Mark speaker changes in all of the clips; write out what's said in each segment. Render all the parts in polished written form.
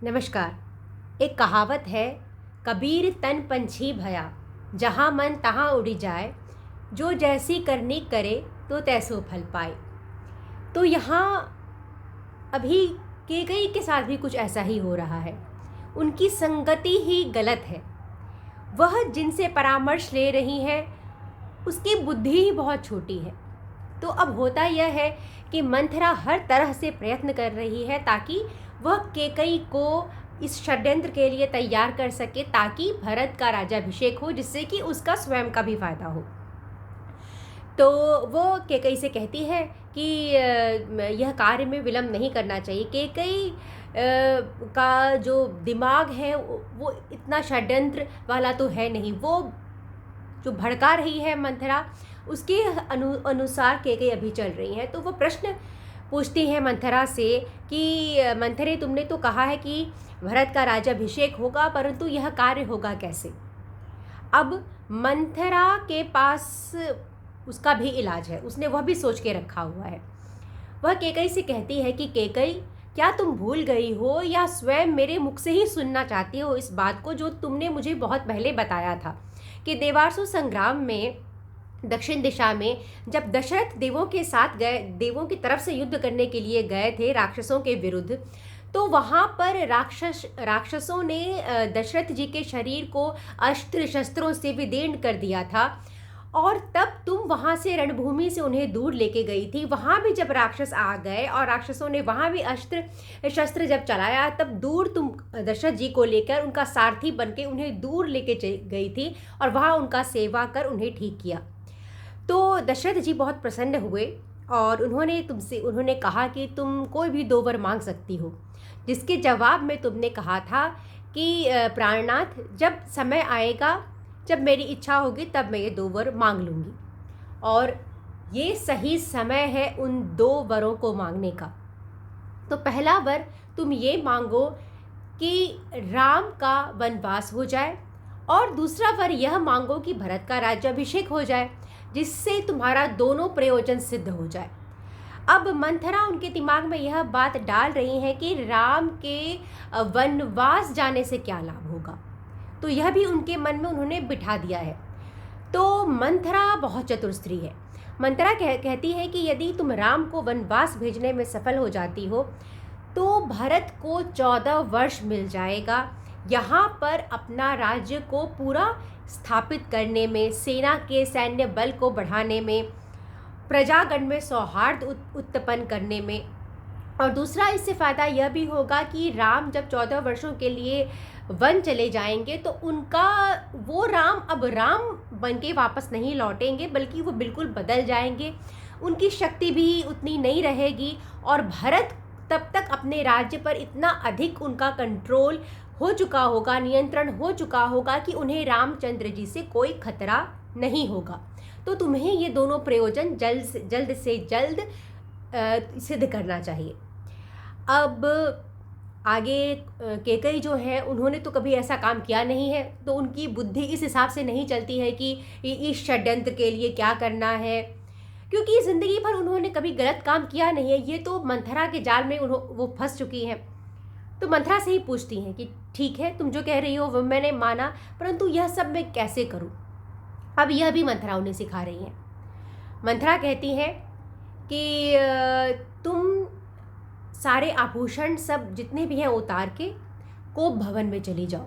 Speaker 1: नमस्कार। एक कहावत है, कबीर तन पंछी भया, जहाँ मन तहाँ उड़ी जाए, जो जैसी करनी करे तो तैसो फल पाए। तो यहाँ अभी कैकई के साथ भी कुछ ऐसा ही हो रहा है। उनकी संगति ही गलत है। वह जिनसे परामर्श ले रही है उसकी बुद्धि ही बहुत छोटी है। तो अब होता यह है कि मंथरा हर तरह से प्रयत्न कर रही है ताकि वह कैकई को इस षड्यंत्र के लिए तैयार कर सके, ताकि भरत का राज्याभिषेक हो, जिससे कि उसका स्वयं का भी फायदा हो। तो वो कैकई से कहती है कि यह कार्य में विलंब नहीं करना चाहिए। कैकई का जो दिमाग है वो इतना षड्यंत्र वाला तो है नहीं। वो जो भड़का रही है मंथरा, उसके अनुसार कैकई अभी चल रही है। तो वो प्रश्न पूछती हैं मंथरा से कि मंथरे, तुमने तो कहा है कि भरत का राज्याभिषेक होगा, परंतु यह कार्य होगा कैसे? अब मंथरा के पास उसका भी इलाज है, उसने वह भी सोच के रखा हुआ है। वह कैकई से कहती है कि कैकई, क्या तुम भूल गई हो या स्वयं मेरे मुख से ही सुनना चाहती हो इस बात को जो तुमने मुझे बहुत पहले बताया था कि देवासुर संग्राम में दक्षिण दिशा में जब दशरथ देवों के साथ गए, देवों की तरफ से युद्ध करने के लिए गए थे राक्षसों के विरुद्ध, तो वहाँ पर राक्षसों ने दशरथ जी के शरीर को अस्त्र शस्त्रों से विदीर्ण कर दिया था। और तब तुम वहाँ से रणभूमि से उन्हें दूर लेके गई थी। वहाँ भी जब राक्षस आ गए और राक्षसों ने वहाँ भी अस्त्र शस्त्र जब चलाया, तब दूर तुम दशरथ जी को लेकर उनका सारथी बनके उन्हें दूर लेके गई थी और वहाँ उनका सेवा कर उन्हें ठीक किया। तो दशरथ जी बहुत प्रसन्न हुए और उन्होंने कहा कि तुम कोई भी 2 वर मांग सकती हो, जिसके जवाब में तुमने कहा था कि प्राणनाथ, जब समय आएगा, जब मेरी इच्छा होगी, तब मैं ये 2 वर मांग लूँगी। और ये सही समय है उन 2 वरों को मांगने का। तो पहला वर तुम ये मांगो कि राम का वनवास हो जाए, और दूसरा वर यह मांगो कि भरत का राज्याभिषेक हो जाए, जिससे तुम्हारा दोनों प्रयोजन सिद्ध हो जाए। अब मंथरा उनके दिमाग में यह बात डाल रही है कि राम के वनवास जाने से क्या लाभ होगा, तो यह भी उनके मन में उन्होंने बिठा दिया है। तो मंथरा बहुत चतुर स्त्री है। मंथरा कहती है कि यदि तुम राम को वनवास भेजने में सफल हो जाती हो तो भरत को 14 वर्ष मिल जाएगा यहाँ पर अपना राज्य को पूरा स्थापित करने में, सेना के सैन्य बल को बढ़ाने में, प्रजागण में सौहार्द उत्पन्न करने में। और दूसरा इससे फ़ायदा यह भी होगा कि राम जब 14 वर्षों के लिए वन चले जाएंगे तो उनका वो राम अब राम बन के वापस नहीं लौटेंगे, बल्कि वो बिल्कुल बदल जाएंगे। उनकी शक्ति भी उतनी नहीं रहेगी और भरत तब तक अपने राज्य पर इतना अधिक उनका कंट्रोल हो चुका होगा, नियंत्रण हो चुका होगा कि उन्हें रामचंद्र जी से कोई खतरा नहीं होगा। तो तुम्हें ये दोनों प्रयोजन जल्द से जल्द सिद्ध करना चाहिए। अब आगे कैकई जो है, उन्होंने तो कभी ऐसा काम किया नहीं है, तो उनकी बुद्धि इस हिसाब से नहीं चलती है कि इस षड्यंत्र के लिए क्या करना है, क्योंकि ज़िंदगी भर उन्होंने कभी गलत काम किया नहीं है। ये तो मंथरा के जाल में वो फंस चुकी हैं। तो मंथरा से ही पूछती हैं कि ठीक है, तुम जो कह रही हो वो मैंने माना, परंतु यह सब मैं कैसे करूं? अब यह भी मंथरा उन्हें सिखा रही हैं। मंथरा कहती है कि तुम सारे आभूषण सब जितने भी हैं उतार के कोप भवन में चली जाओ,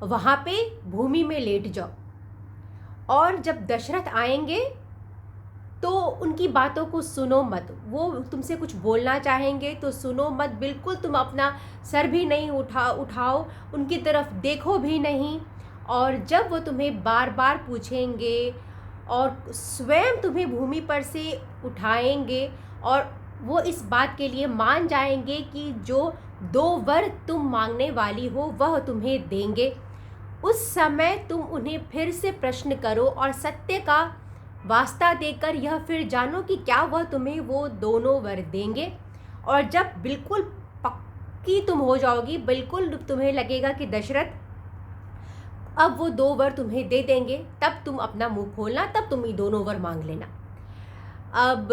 Speaker 1: वहाँ पे भूमि में लेट जाओ, और जब दशरथ आएंगे तो उनकी बातों को सुनो मत। वो तुमसे कुछ बोलना चाहेंगे तो सुनो मत, बिल्कुल तुम अपना सर भी नहीं उठाओ, उनकी तरफ देखो भी नहीं। और जब वो तुम्हें बार बार पूछेंगे और स्वयं तुम्हें भूमि पर से उठाएंगे और वो इस बात के लिए मान जाएंगे कि जो 2 वर तुम मांगने वाली हो वह तुम्हें देंगे, उस समय तुम उन्हें फिर से प्रश्न करो और सत्य का वास्ता देकर यह फिर जानो कि क्या वह तुम्हें वो दोनों वर देंगे। और जब बिल्कुल पक्की तुम हो जाओगी, बिल्कुल तुम्हें लगेगा कि दशरथ अब वो 2 वर तुम्हें दे देंगे, तब तुम अपना मुंह खोलना, तब तुम ये दोनों वर मांग लेना। अब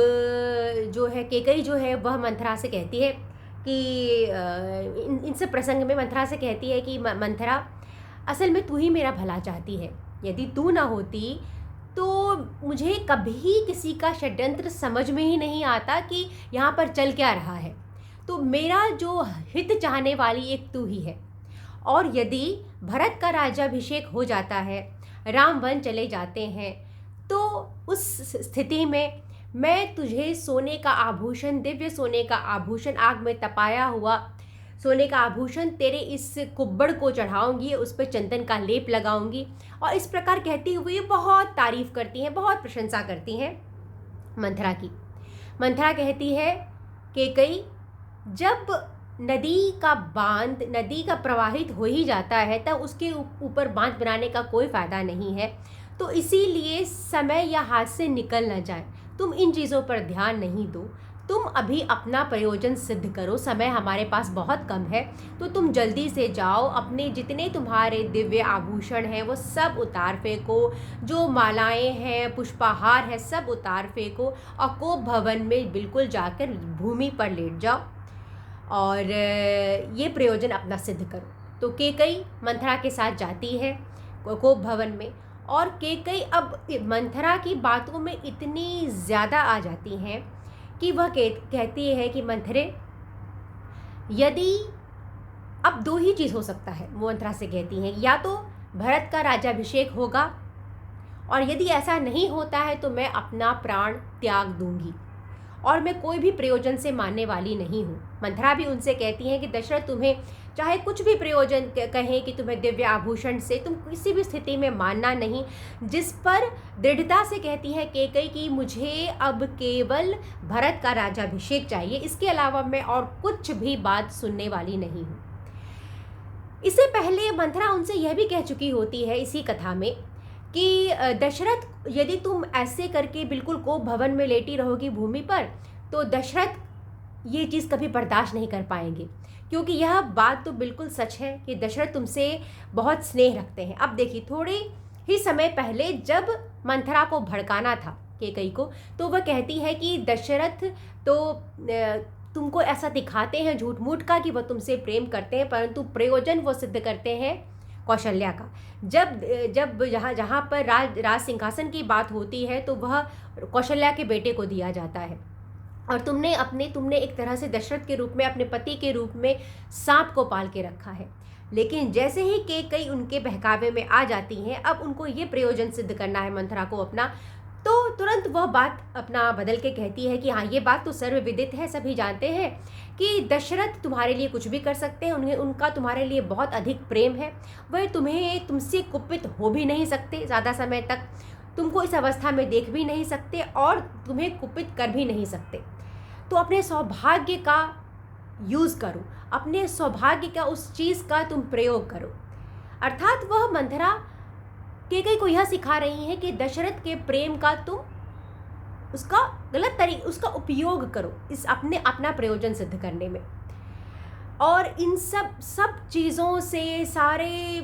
Speaker 1: जो है कैकई जो है वह मंथरा से कहती है कि इन सब प्रसंग में मंथरा से कहती है कि मंथरा, असल में तू ही मेरा भला चाहती है। यदि तू ना होती तो मुझे कभी किसी का षड्यंत्र समझ में ही नहीं आता कि यहाँ पर चल क्या रहा है। तो मेरा जो हित चाहने वाली एक तू ही है। और यदि भरत का राज्याभिषेक हो जाता है, राम वन चले जाते हैं, तो उस स्थिति में मैं तुझे सोने का आभूषण, दिव्य सोने का आभूषण, आग में तपाया हुआ सोने का आभूषण तेरे इस कुब्बड़ को चढ़ाऊंगी, उस पर चंदन का लेप लगाऊंगी। और इस प्रकार कहती हुई बहुत तारीफ करती हैं, बहुत प्रशंसा करती हैं मंथरा की। मंथरा कहती है कैकई, जब नदी का बांध, नदी का प्रवाहित हो ही जाता है, तब उसके ऊपर बांध बनाने का कोई फ़ायदा नहीं है। तो इसीलिए समय या हाथ से निकल न जाए, तुम इन चीज़ों पर ध्यान नहीं दो। तुम अभी अपना प्रयोजन सिद्ध करो, समय हमारे पास बहुत कम है। तो तुम जल्दी से जाओ, अपने जितने तुम्हारे दिव्य आभूषण हैं वो सब उतार फेंको, जो मालाएं हैं, पुष्पाहार है, सब उतार फेंको और कोप भवन में बिल्कुल जाकर भूमि पर लेट जाओ और ये प्रयोजन अपना सिद्ध करो। तो कैकई मंथरा के साथ जाती है कोप भवन में, और कैकई अब मंथरा की बातों में इतनी ज़्यादा आ जाती हैं कि वह कहती है कि मंथरे, यदि अब दो ही चीज़ हो सकता है, वो मंथरा से कहती हैं, या तो भरत का राज्याभिषेक होगा, और यदि ऐसा नहीं होता है तो मैं अपना प्राण त्याग दूंगी और मैं कोई भी प्रयोजन से मानने वाली नहीं हूँ। मंथरा भी उनसे कहती हैं कि दशरथ, तुम्हें चाहे कुछ भी प्रयोजन कहें कि तुम्हें दिव्य आभूषण से, तुम किसी भी स्थिति में मानना नहीं। जिस पर दृढ़ता से कहती है कैकई कि मुझे अब केवल भरत का राज्याभिषेक चाहिए, इसके अलावा मैं और कुछ भी बात सुनने वाली नहीं हूँ। इससे पहले मंथरा उनसे यह भी कह चुकी होती है इसी कथा में कि दशरथ, यदि तुम ऐसे करके बिल्कुल कोप भवन में लेटी रहोगी भूमि पर, तो दशरथ ये चीज़ कभी बर्दाश्त नहीं कर पाएंगे, क्योंकि यह बात तो बिल्कुल सच है कि दशरथ तुमसे बहुत स्नेह रखते हैं। अब देखिए, थोड़े ही समय पहले जब मंथरा को भड़काना था कैकई को, तो वह कहती है कि दशरथ तो तुमको ऐसा दिखाते हैं झूठ मूठ का कि वह तुमसे प्रेम करते हैं, परंतु प्रयोजन वो सिद्ध करते हैं कौशल्या का। जब जहाँ पर राज सिंहासन की बात होती है तो वह कौशल्या के बेटे को दिया जाता है, और तुमने एक तरह से दशरथ के रूप में, अपने पति के रूप में सांप को पाल के रखा है। लेकिन जैसे ही कैकई उनके बहकावे में आ जाती हैं, अब उनको ये प्रयोजन सिद्ध करना है मंथरा को अपना, तो तुरंत वह बात अपना बदल के कहती है कि हाँ, ये बात तो सर्वविदित है, सभी जानते हैं कि दशरथ तुम्हारे लिए कुछ भी कर सकते हैं, उनका तुम्हारे लिए बहुत अधिक प्रेम है, वह तुमसे कुपित हो भी नहीं सकते, ज़्यादा समय तक तुमको इस अवस्था में देख भी नहीं सकते और तुम्हें कुपित कर भी नहीं सकते। तो अपने सौभाग्य का यूज़ करो, अपने सौभाग्य का उस चीज़ का तुम प्रयोग करो। अर्थात वह मंथरा कैकई को यह सिखा रही है कि दशरथ के प्रेम का तुम उसका उपयोग करो अपना प्रयोजन सिद्ध करने में। और इन सब चीज़ों से सारे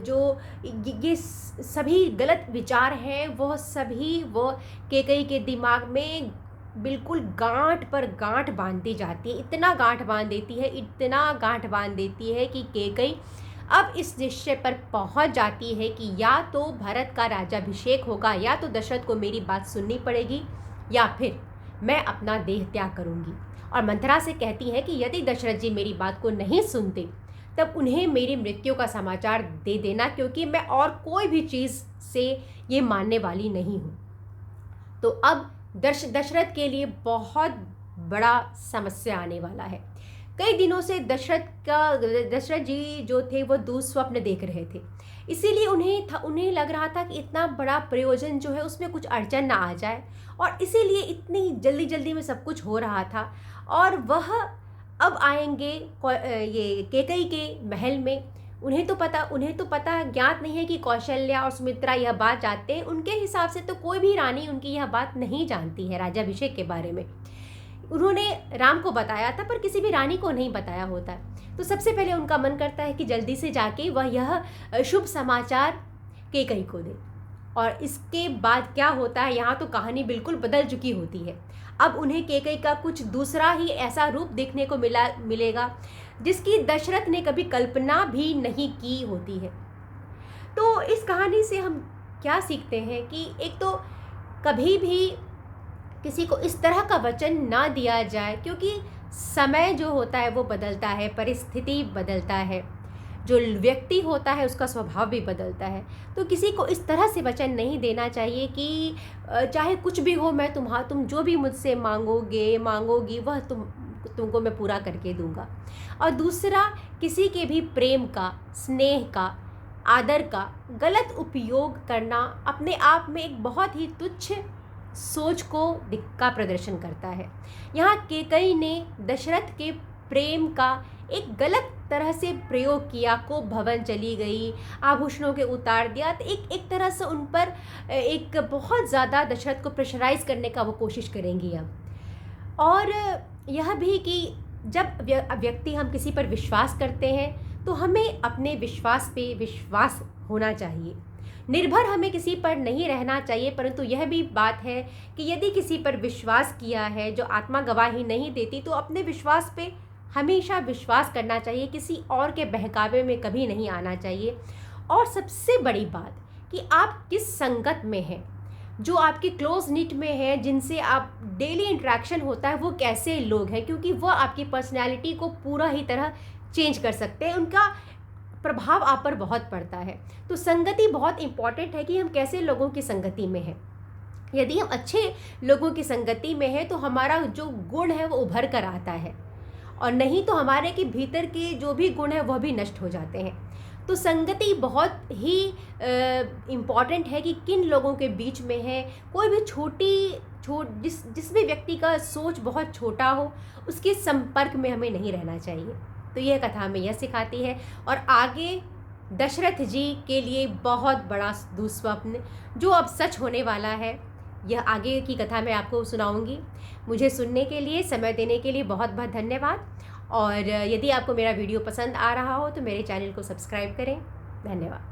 Speaker 1: जो ये सभी गलत विचार हैं, वो सभी वो कैकई के दिमाग में बिल्कुल गांठ पर गांठ बांधती जाती है। इतना गांठ बांध देती है कि कैकई अब इस निश्चय पर पहुंच जाती है कि या तो भरत का राज्याभिषेक होगा, या तो दशरथ को मेरी बात सुननी पड़ेगी, या फिर मैं अपना देह त्याग करूंगी। और मंथरा से कहती है कि यदि दशरथ जी मेरी बात को नहीं सुनते, तब उन्हें मेरी मृत्यु का समाचार दे देना, क्योंकि मैं और कोई भी चीज़ से ये मानने वाली नहीं हूँ। तो अब दशरथ के लिए बहुत बड़ा समस्या आने वाला है। कई दिनों से दशरथ जी जो थे वो दुस्वप्न देख रहे थे, इसीलिए उन्हें लग रहा था कि इतना बड़ा प्रयोजन जो है उसमें कुछ अड़चन ना आ जाए, और इसीलिए इतनी जल्दी में सब कुछ हो रहा था। और वह अब आएंगे ये कैकई के महल में। उन्हें तो पता ज्ञात नहीं है कि कौशल्या और सुमित्रा यह बात जानते हैं। उनके हिसाब से तो कोई भी रानी उनकी यह बात नहीं जानती है राज्याभिषेक के बारे में। उन्होंने राम को बताया था, पर किसी भी रानी को नहीं बताया होता। तो सबसे पहले उनका मन करता है कि जल्दी से जाके वह यह शुभ समाचार कैकई को दे, और इसके बाद क्या होता है, यहाँ तो कहानी बिल्कुल बदल चुकी होती है। अब उन्हें कैकेयी का कुछ दूसरा ही ऐसा रूप देखने को मिलेगा जिसकी दशरथ ने कभी कल्पना भी नहीं की होती है। तो इस कहानी से हम क्या सीखते हैं कि एक तो कभी भी किसी को इस तरह का वचन ना दिया जाए, क्योंकि समय जो होता है वो बदलता है, परिस्थिति बदलता है, जो व्यक्ति होता है उसका स्वभाव भी बदलता है। तो किसी को इस तरह से वचन नहीं देना चाहिए कि चाहे कुछ भी हो, मैं तुम जो भी मुझसे मांगोगी वह तुमको मैं पूरा करके दूंगा। और दूसरा, किसी के भी प्रेम का, स्नेह का, आदर का गलत उपयोग करना अपने आप में एक बहुत ही तुच्छ सोच का प्रदर्शन करता है। यहाँ कैकेयी ने दशरथ के प्रेम का एक गलत तरह से प्रयोग किया, को भवन चली गई, आभूषणों के उतार दिया, तो एक तरह से उन पर एक बहुत ज़्यादा दशरथ को प्रेशराइज करने का वो कोशिश करेंगी अब। और यह भी कि जब व्यक्ति हम किसी पर विश्वास करते हैं तो हमें अपने विश्वास पे विश्वास होना चाहिए, निर्भर हमें किसी पर नहीं रहना चाहिए। परंतु यह भी बात है कि यदि किसी पर विश्वास किया है जो आत्मा गवाही नहीं देती, तो अपने विश्वास पे हमेशा विश्वास करना चाहिए, किसी और के बहकावे में कभी नहीं आना चाहिए। और सबसे बड़ी बात कि आप किस संगत में हैं, जो आपकी क्लोज निट में है, जिनसे आप डेली इंटरेक्शन होता है, वो कैसे लोग हैं, क्योंकि वो आपकी पर्सनैलिटी को पूरा ही तरह चेंज कर सकते हैं, उनका प्रभाव आप पर बहुत पड़ता है। तो संगति बहुत इम्पॉर्टेंट है कि हम कैसे लोगों की संगति में हैं। यदि हम अच्छे लोगों की संगति में हैं तो हमारा जो गुण है वो उभर कर आता है, और नहीं तो हमारे के भीतर के जो भी गुण है वह भी नष्ट हो जाते हैं। तो संगति बहुत ही इम्पॉर्टेंट है कि किन लोगों के बीच में है। कोई भी जिस भी व्यक्ति का सोच बहुत छोटा हो, उसके संपर्क में हमें नहीं रहना चाहिए। तो यह कथा हमें यह सिखाती है। और आगे दशरथ जी के लिए बहुत बड़ा दुस्वप्न जो अब सच होने वाला है, यह आगे की कथा मैं आपको सुनाऊंगी। मुझे सुनने के लिए, समय देने के लिए बहुत बहुत धन्यवाद। और यदि आपको मेरा वीडियो पसंद आ रहा हो तो मेरे चैनल को सब्सक्राइब करें। धन्यवाद।